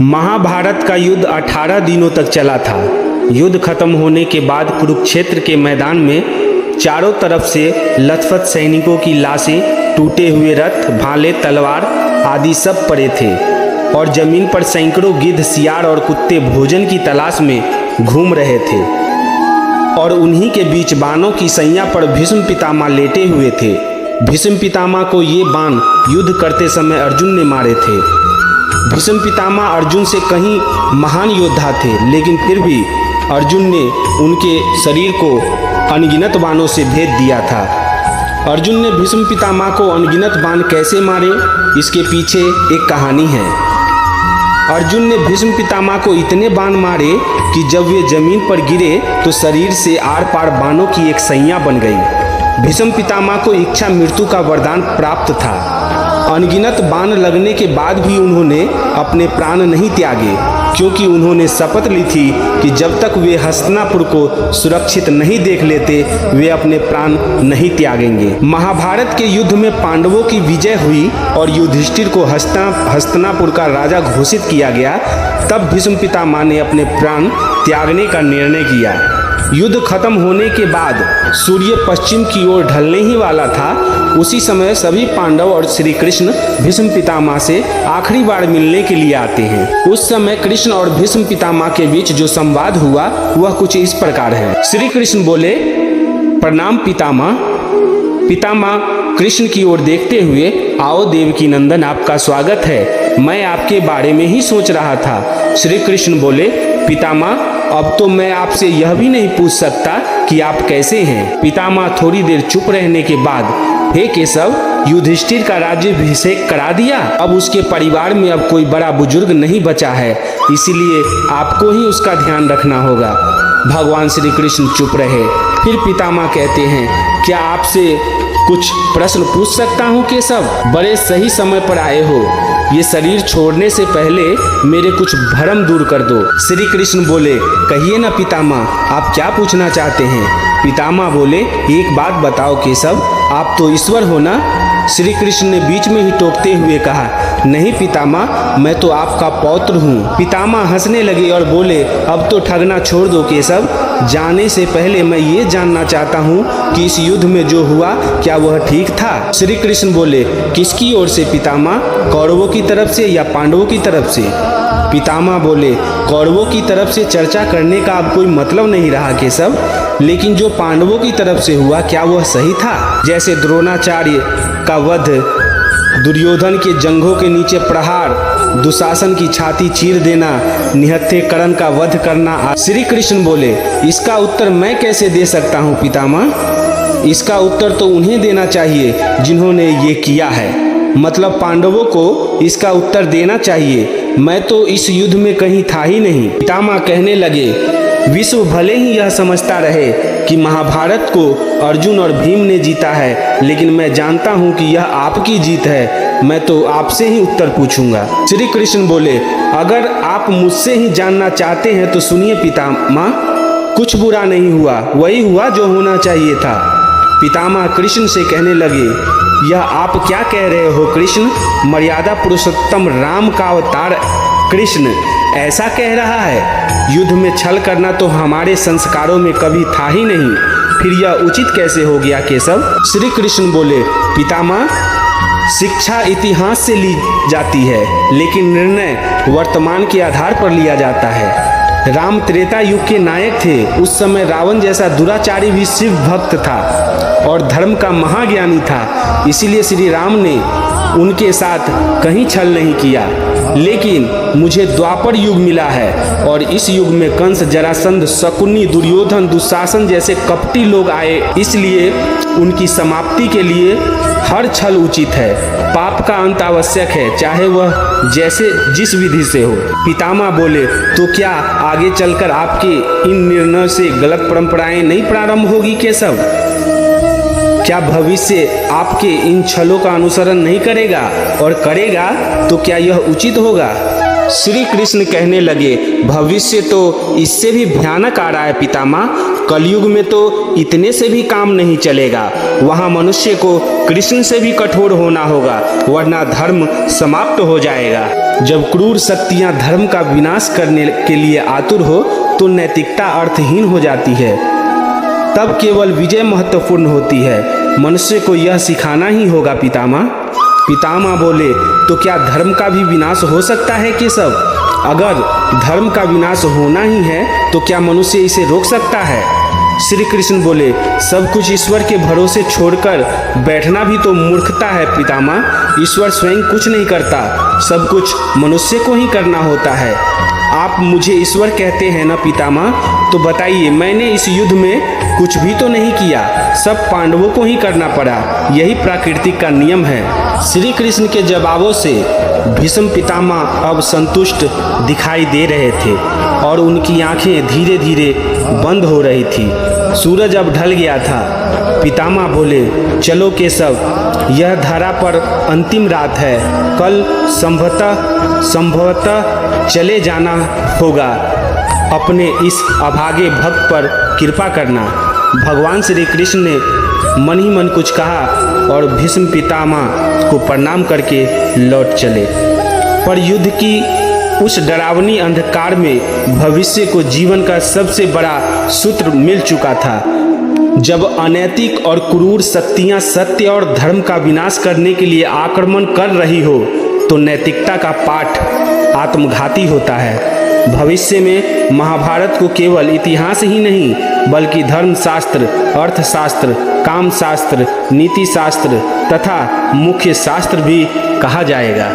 महाभारत का युद्ध 18 दिनों तक चला था। युद्ध खत्म होने के बाद कुरुक्षेत्र के मैदान में चारों तरफ से लथपथ सैनिकों की लाशें, टूटे हुए रथ, भाले, तलवार आदि सब पड़े थे और जमीन पर सैकड़ों गिद्ध, सियार और कुत्ते भोजन की तलाश में घूम रहे थे। और उन्हीं के बीच बाणों की सैया पर भीष्म पितामह लेटे हुए थे। भीष्म पितामह को ये बाण युद्ध करते समय अर्जुन ने मारे थे। भीष्म पितामह अर्जुन से कहीं महान योद्धा थे, लेकिन फिर भी अर्जुन ने उनके शरीर को अनगिनत बाणों से भेद दिया था। अर्जुन ने भीष्म पितामह को अनगिनत बाण कैसे मारे, इसके पीछे एक कहानी है। अर्जुन ने भीष्म पितामह को इतने बाण मारे कि जब वे जमीन पर गिरे तो शरीर से आर पार बाणों की एक सैया बन गई। भीष्म पितामह को इच्छा मृत्यु का वरदान प्राप्त था। अनगिनत बाण लगने के बाद भी उन्होंने अपने प्राण नहीं त्यागे, क्योंकि उन्होंने शपथ ली थी कि जब तक वे हस्तिनापुर को सुरक्षित नहीं देख लेते वे अपने प्राण नहीं त्यागेंगे। महाभारत के युद्ध में पांडवों की विजय हुई और युधिष्ठिर को हस्तिनापुर का राजा घोषित किया गया। तब भीष्म पितामह ने अपने प्राण त्यागने का निर्णय किया। युद्ध खत्म होने के बाद सूर्य पश्चिम की ओर ढलने ही वाला था। उसी समय सभी पांडव और श्री कृष्ण भीष्म पितामह से आखिरी बार मिलने के लिए आते हैं। उस समय कृष्ण और भीष्म पितामह के बीच जो संवाद हुआ वह कुछ इस प्रकार है। श्री कृष्ण बोले, प्रणाम पितामह। पितामह कृष्ण की ओर देखते हुए, आओ देवकी नंदन, आपका स्वागत है। मैं आपके बारे में ही सोच रहा था। श्री कृष्ण बोले, पितामह अब तो मैं आपसे यह भी नहीं पूछ सकता कि आप कैसे हैं। पितामह थोड़ी देर चुप रहने के बाद, हे केशव, युधिष्ठिर का राज्याभिषेक करा दिया। अब उसके परिवार में अब कोई बड़ा बुजुर्ग नहीं बचा है, इसलिए आपको ही उसका ध्यान रखना होगा। भगवान श्री कृष्ण चुप रहे। फिर पितामह कहते हैं, क्या आपसे कुछ प्रश्न पूछ सकता हूँ केशव? बड़े सही समय पर आए हो। ये शरीर छोड़ने से पहले मेरे कुछ भ्रम दूर कर दो। श्री कृष्ण बोले, कहिए ना पितामह, आप क्या पूछना चाहते हैं? पितामह बोले, एक बात बताओ केशव, आप तो ईश्वर हो ना? श्री कृष्ण ने बीच में ही टोकते हुए कहा, नहीं पितामह, मैं तो आपका पौत्र हूँ। पितामह हंसने लगे और बोले, अब तो ठगना छोड़ दो केशव। जाने से पहले मैं ये जानना चाहता हूँ कि इस युद्ध में जो हुआ क्या वह ठीक था? श्री कृष्ण बोले, किसकी ओर से पितामह? कौरवों की तरफ से या पांडवों की तरफ से? पितामह बोले, कौरवों की तरफ से चर्चा करने का अब कोई मतलब नहीं रहा केशव, लेकिन जो पांडवों की तरफ से हुआ क्या वह सही था? जैसे द्रोणाचार्य का वध, दुर्योधन के जंघों के नीचे प्रहार, दुशासन की छाती चीर देना, निहत्थे कर्ण का वध करना। श्री कृष्ण बोले, इसका उत्तर मैं कैसे दे सकता हूँ पितामह? इसका उत्तर तो उन्हें देना चाहिए जिन्होंने ये किया है, मतलब पांडवों को इसका उत्तर देना चाहिए। मैं तो इस युद्ध में कहीं था ही नहीं। पितामह कहने लगे, विश्व भले ही यह समझता रहे कि महाभारत को अर्जुन और भीम ने जीता है, लेकिन मैं जानता हूँ कि यह आपकी जीत है। मैं तो आपसे ही उत्तर पूछूंगा। श्री कृष्ण बोले, अगर आप मुझसे ही जानना चाहते हैं तो सुनिए पितामह, कुछ बुरा नहीं हुआ, वही हुआ जो होना चाहिए था। पितामह कृष्ण से कहने लगे, यह आप क्या कह रहे हो कृष्ण? मर्यादा पुरुषोत्तम राम का अवतार कृष्ण ऐसा कह रहा है? युद्ध में छल करना तो हमारे संस्कारों में कभी था ही नहीं, फिर यह उचित कैसे हो गया केशव? श्री कृष्ण बोले, पितामह, शिक्षा इतिहास से ली जाती है, लेकिन निर्णय वर्तमान के आधार पर लिया जाता है। राम त्रेता युग के नायक थे। उस समय रावण जैसा दुराचारी भी शिव भक्त था और धर्म का महाज्ञानी था, इसीलिए श्री राम ने उनके साथ कहीं छल नहीं किया। लेकिन मुझे द्वापर युग मिला है और इस युग में कंस, जरासंध, शकुनी, दुर्योधन, दुशासन जैसे कपटी लोग आए, इसलिए उनकी समाप्ति के लिए हर छल उचित है। पाप का अंत आवश्यक है, चाहे वह जिस विधि से हो। पितामह बोले, तो क्या आगे चलकर आपके इन निर्णय से गलत परंपराएं नहीं प्रारंभ होगी केशव? क्या भविष्य आपके इन छलों का अनुसरण नहीं करेगा, और करेगा तो क्या यह उचित होगा? श्री कृष्ण कहने लगे, भविष्य तो इससे भी भयानक आ रहा है पितामह। कलयुग में तो इतने से भी काम नहीं चलेगा। वहाँ मनुष्य को कृष्ण से भी कठोर होना होगा, वरना धर्म समाप्त हो जाएगा। जब क्रूर शक्तियां धर्म का विनाश करने के लिए आतुर हो तो नैतिकता अर्थहीन हो जाती है। तब केवल विजय महत्वपूर्ण होती है। मनुष्य को यह सिखाना ही होगा पितामह। पितामह बोले, तो क्या धर्म का भी विनाश हो सकता है केशव? अगर धर्म का विनाश होना ही है तो क्या मनुष्य इसे रोक सकता है? श्री कृष्ण बोले, सब कुछ ईश्वर के भरोसे छोड़कर बैठना भी तो मूर्खता है पितामह। ईश्वर स्वयं कुछ नहीं करता, सब कुछ मनुष्य को ही करना होता है। आप मुझे ईश्वर कहते हैं ना पितामह, तो बताइए मैंने इस युद्ध में कुछ भी तो नहीं किया, सब पांडवों को ही करना पड़ा। यही प्रकृति का नियम है। श्री कृष्ण के जवाबों से भीष्म पितामह अब संतुष्ट दिखाई दे रहे थे और उनकी आंखें धीरे धीरे बंद हो रही थी। सूरज अब ढल गया था। पितामह बोले, चलो केशव, यह धरा पर अंतिम रात है। कल संभवतः चले जाना होगा। अपने इस अभागे भक्त पर कृपा करना। भगवान श्री कृष्ण ने मन ही मन कुछ कहा और भीष्म पितामह को प्रणाम करके लौट चले। पर युद्ध की उस डरावनी अंधकार में भविष्य को जीवन का सबसे बड़ा सूत्र मिल चुका था। जब अनैतिक और क्रूर शक्तियां सत्य और धर्म का विनाश करने के लिए आक्रमण कर रही हो तो नैतिकता का पाठ आत्मघाती होता है। भविष्य में महाभारत को केवल इतिहास ही नहीं बल्कि धर्मशास्त्र, अर्थशास्त्र, कामशास्त्र, नीति शास्त्र तथा मुख्य शास्त्र भी कहा जाएगा।